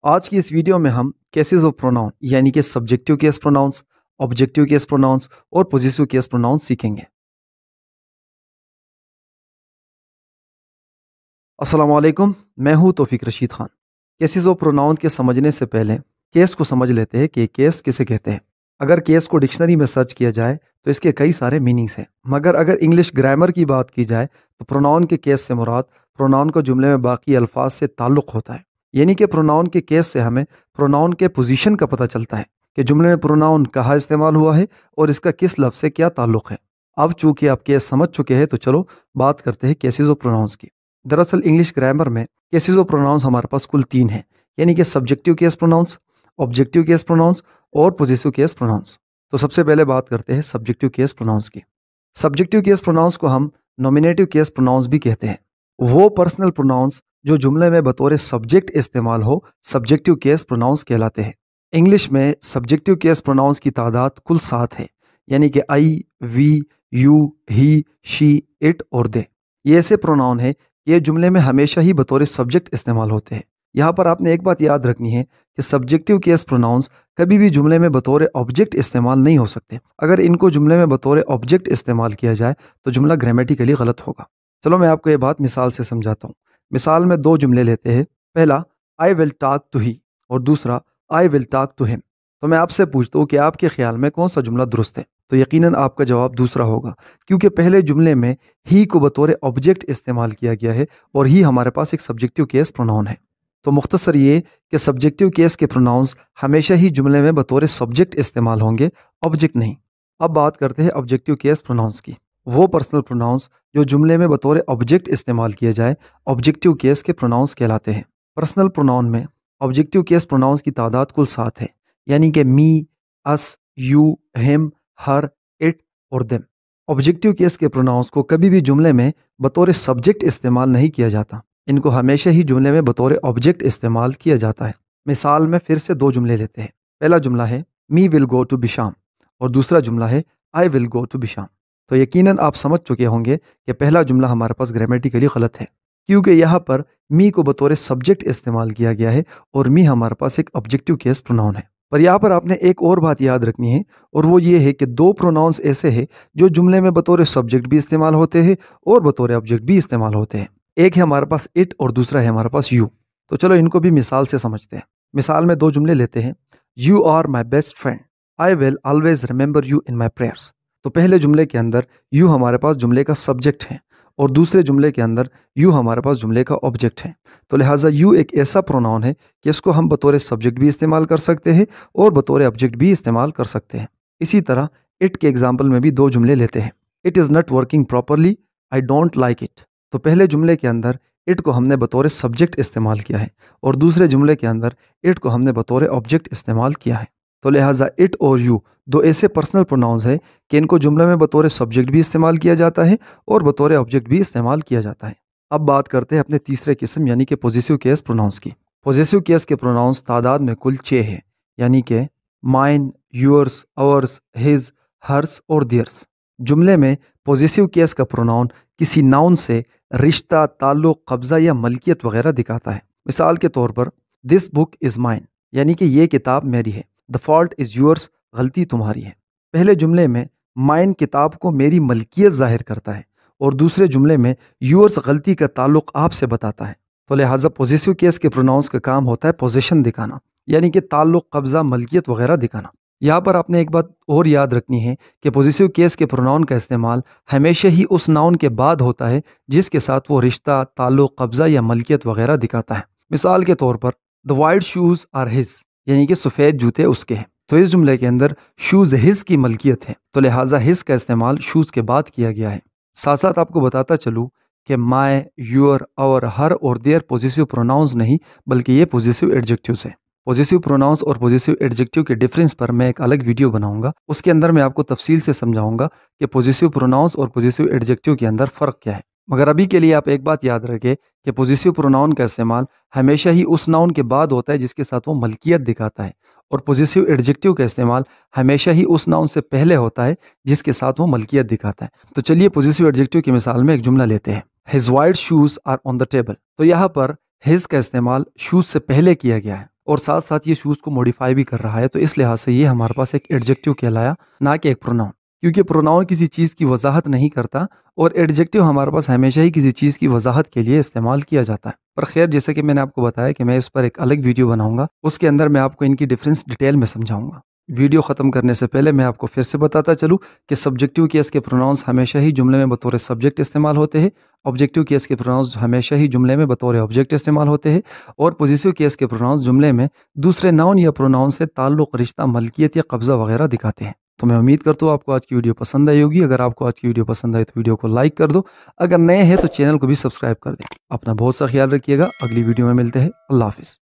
آج کی اس ویڈیو میں ہم کیسز آف پروناؤن یعنی کہ subjective case pronouns, objective case pronouns اور پوزیسیو کیس پروناؤنس سیکھیں گے۔ السلام علیکم، میں ہوں توفیق Rashid Khan. Cases of pronoun کے سمجھنے سے پہلے کیس کو سمجھ لیتے ہیں کہ کیس کسے کہتے ہیں۔ اگر کیس کو ڈکشنری میں سرچ کیا جائے تو اس کے کئی سارے میننگز ہیں، مگر اگر انگلش گرامر کی بات کی جائے تو پروناؤن کے کیس سے مراد پروناؤن کو جملے میں باقی الفاظ سے تعلق ہوتا ہے، یعنی کہ پروناؤن کے کیس سے ہمیں پروناؤن کے پوزیشن کا پتہ چلتا ہے کہ جملے میں پروناؤن کہاں استعمال ہوا ہے اور اس کا کس لفظ سے کیا تعلق ہے۔ اب چونکہ آپ کیس سمجھ چکے ہیں تو چلو بات کرتے ہیں کیسز آف پروناؤنس کی۔ دراصل انگلش گرامر میں کیسز آف پروناؤنس ہمارے پاس کل 3 ہیں، یعنی کہ subjective case pronouns, objective case pronouns اور پوزیسیو کیس پروناؤنس۔ تو سب سے پہلے بات کرتے ہیں سبجیکٹیو کیس پروناؤنس کی۔ سبجیکٹیو کیس پروناؤنس کو ہم نومینیٹیو کیس پروناؤنس بھی کہتے ہیں۔ وہ پرسنل پروناؤنس جو جملے میں بطور سبجیکٹ استعمال ہو سبجیکٹیو کیس پروناؤنس کہلاتے ہیں۔ انگلش میں سبجیکٹیو کیس پروناؤنس کی تعداد کل 7 ہے، یعنی کہ آئی، وی، یو، ہی، شی، اٹ اور دے۔ یہ ایسے پروناؤن ہیں کہ یہ جملے میں ہمیشہ ہی بطور سبجیکٹ استعمال ہوتے ہیں۔ یہاں پر آپ نے ایک بات یاد رکھنی ہے کہ سبجیکٹیو کیس پروناؤنس کبھی بھی جملے میں بطور آبجیکٹ استعمال نہیں ہو سکتے۔ اگر ان کو جملے میں بطور آبجیکٹ استعمال کیا جائے تو جملہ گرامیٹیکلی غلط ہوگا۔ چلو میں آپ کو یہ بات مثال سے سمجھاتا ہوں۔ مثال میں 2 جملے لیتے ہیں، پہلا I will talk to he اور دوسرا I will talk to him۔ تو میں آپ سے پوچھتا ہوں کہ آپ کے خیال میں کون سا جملہ درست ہے؟ تو یقیناً آپ کا جواب دوسرا ہوگا، کیونکہ پہلے جملے میں ہی کو بطور آبجیکٹ استعمال کیا گیا ہے اور ہی ہمارے پاس ایک سبجیکٹیو کیس پروناؤن ہے۔ تو مختصر یہ کہ سبجیکٹیو کیس کے پروناؤنس ہمیشہ ہی جملے میں بطور سبجیکٹ استعمال ہوں گے، آبجیکٹ نہیں۔ اب بات کرتے ہیں آبجیکٹیو کیس پروناؤنس کی۔ وہ پرسنل پروناؤنس جو جملے میں بطور آبجیکٹ استعمال کیا جائے آبجیکٹیو کیس کے پروناؤنس کہلاتے ہیں۔ پرسنل پروناؤن میں آبجیکٹیو کیس پروناؤنس کی تعداد کل 7 ہے، یعنی کہ می، اس، یو، ہم، ہر، اٹ اور دیم۔ آبجیکٹیو کیس کے پروناؤنس کو کبھی بھی جملے میں بطور سبجیکٹ استعمال نہیں کیا جاتا، ان کو ہمیشہ ہی جملے میں بطور آبجیکٹ استعمال کیا جاتا ہے۔ مثال میں پھر سے 2 جملے لیتے ہیں۔ پہلا جملہ ہے می ول گو ٹو بشام اور دوسرا جملہ ہے آئی ول گو ٹو بشام۔ تو یقیناً آپ سمجھ چکے ہوں گے کہ پہلا جملہ ہمارے پاس گرامیٹیکلی غلط ہے، کیونکہ یہاں پر می کو بطور سبجیکٹ استعمال کیا گیا ہے اور می ہمارے پاس ایک آبجیکٹیو کیس پروناؤن ہے۔ پر یہاں پر آپ نے ایک اور بات یاد رکھنی ہے، اور وہ یہ ہے کہ 2 پروناؤنس ایسے ہیں جو جملے میں بطور سبجیکٹ بھی استعمال ہوتے ہیں اور بطور آبجیکٹ بھی استعمال ہوتے ہیں۔ ایک ہے ہمارے پاس اٹ اور دوسرا ہے ہمارے پاس یو۔ تو چلو ان کو بھی مثال سے سمجھتے ہیں۔ مثال میں 2 جملے لیتے ہیں، you are my best friend, I will always remember you in my prayers. تو پہلے جملے کے اندر یو ہمارے پاس جملے کا سبجیکٹ ہے اور دوسرے جملے کے اندر یو ہمارے پاس جملے کا آبجیکٹ ہے۔ تو لہٰذا یو ایک ایسا پروناؤن ہے کہ اس کو ہم بطور سبجیکٹ بھی استعمال کر سکتے ہیں اور بطور آبجیکٹ بھی استعمال کر سکتے ہیں۔ اسی طرح اٹ کے ایگزامپل میں بھی 2 جملے لیتے ہیں، it is not working properly, I don't like it. تو پہلے جملے کے اندر اٹ کو ہم نے بطور سبجیکٹ استعمال کیا ہے اور دوسرے جملے کے اندر اٹ کو ہم نے بطور آبجیکٹ استعمال کیا ہے۔ تو لہٰذا اٹ اور یو 2 ایسے پرسنل پروناؤنس ہیں کہ ان کو جملے میں بطور سبجیکٹ بھی استعمال کیا جاتا ہے اور بطور آبجیکٹ بھی استعمال کیا جاتا ہے۔ اب بات کرتے ہیں اپنے تیسرے قسم یعنی کہ پوزیسیو کیس پروناؤنس کی۔ پوزیسیو کیس کے پروناؤنس تعداد میں کل 6 ہے، یعنی کہ مائن، یورس، آورس، ہز، ہرس اور دیئرس۔ جملے میں پوزیسیو کیس کا پروناؤن کسی ناؤن سے رشتہ، تعلق، قبضہ یا ملکیت وغیرہ دکھاتا ہے۔ مثال کے طور پر دس بک از مائن، یعنی کہ یہ کتاب میری ہے۔ دا فالٹ از یورس، غلطی تمہاری ہے۔ پہلے جملے میں مائن کتاب کو میری ملکیت ظاہر کرتا ہے اور دوسرے جملے میں یورس غلطی کا تعلق آپ سے بتاتا ہے۔ تو لہٰذا پوزیسیو کیس کے پروناؤنس کا کام ہوتا ہے پوزیشن دکھانا، یعنی کہ تعلق، قبضہ، ملکیت وغیرہ دکھانا۔ یہاں پر آپ نے ایک بات اور یاد رکھنی ہے کہ پوزیسیو کیس کے پروناؤن کا استعمال ہمیشہ ہی اس ناؤن کے بعد ہوتا ہے جس کے ساتھ وہ رشتہ، تعلق، قبضہ یا ملکیت وغیرہ دکھاتا ہے۔ مثال کے طور پر the white shoes are his، یعنی کہ سفید جوتے اس کے ہیں۔ تو اس جملے کے اندر شوز ہز کی ملکیت ہے، تو لہٰذا ہز کا استعمال شوز کے بعد کیا گیا ہے۔ ساتھ ساتھ آپ کو بتاتا چلوں کہ مائی، یور، اور ہر اور دیئر پوزیسیو پروناؤنز نہیں بلکہ یہ پوزیسیو ایڈجیکٹیوز ہیں۔ پوزیسیو پروناؤنس اور پوزیسیو ایڈجیکٹیو کے ڈفرینس پر میں ایک الگ ویڈیو بناؤں گا، اس کے اندر میں آپ کو تفصیل سے سمجھاؤں گا کہ پوزیسیو پروناؤنس اور پوزیسیو ایڈجیکٹیو کے اندر فرق کیا ہے۔ مگر ابھی کے لیے آپ ایک بات یاد رکھیں کہ پوزیسیو پروناؤن کا استعمال ہمیشہ ہی اس ناؤن کے بعد ہوتا ہے جس کے ساتھ وہ ملکیت دکھاتا ہے، اور پوزیسیو ایڈجیکٹیو کا استعمال ہمیشہ ہی اس ناؤن سے پہلے ہوتا ہے جس کے ساتھ وہ ملکیت دکھاتا ہے۔ تو چلیے پوزیسیو ایڈجیکٹیو کی مثال میں ایک جملہ لیتے ہیں، his white shoes are on the table۔ تو یہاں پر his کا استعمال shoes سے پہلے کیا گیا ہے اور ساتھ ساتھ یہ شوز کو ماڈیفائی بھی کر رہا ہے، تو اس لحاظ سے یہ ہمارے پاس ایک ایڈجیکٹیو کہلایا، نہ کہ ایک پروناؤن، کیونکہ پروناؤن کسی چیز کی وضاحت نہیں کرتا اور ایڈجیکٹیو ہمارے پاس ہمیشہ ہی کسی چیز کی وضاحت کے لیے استعمال کیا جاتا ہے۔ پر خیر، جیسے کہ میں نے آپ کو بتایا کہ میں اس پر ایک الگ ویڈیو بناؤں گا، اس کے اندر میں آپ کو ان کی ڈفرینس ڈیٹیل میں سمجھاؤں گا۔ ویڈیو ختم کرنے سے پہلے میں آپ کو پھر سے بتاتا چلوں کہ سبجیکٹیو کیس کے پروناؤنس ہمیشہ ہی جملے میں بطور سبجیکٹ استعمال ہوتے ہیں، آبجیکٹیو کیس کے پروناؤنس ہمیشہ ہی جملے میں بطور آبجیکٹ استعمال ہوتے ہیں، اور پوزیسیو کیس کے پروناؤنس جملے میں دوسرے ناؤن یا پروناؤن سے تعلق، رشتہ، ملکیت یا قبضہ وغیرہ دکھاتے ہیں۔ تو میں امید کرتا ہوں آپ کو آج کی ویڈیو پسند آئی ہوگی۔ اگر آپ کو آج کی ویڈیو پسند آئی تو ویڈیو کو لائک کر دو، اگر نئے ہیں تو چینل کو بھی سبسکرائب کر دیں۔ اپنا بہت سا خیال رکھیے گا، اگلی ویڈیو میں ملتے ہیں، اللہ حافظ۔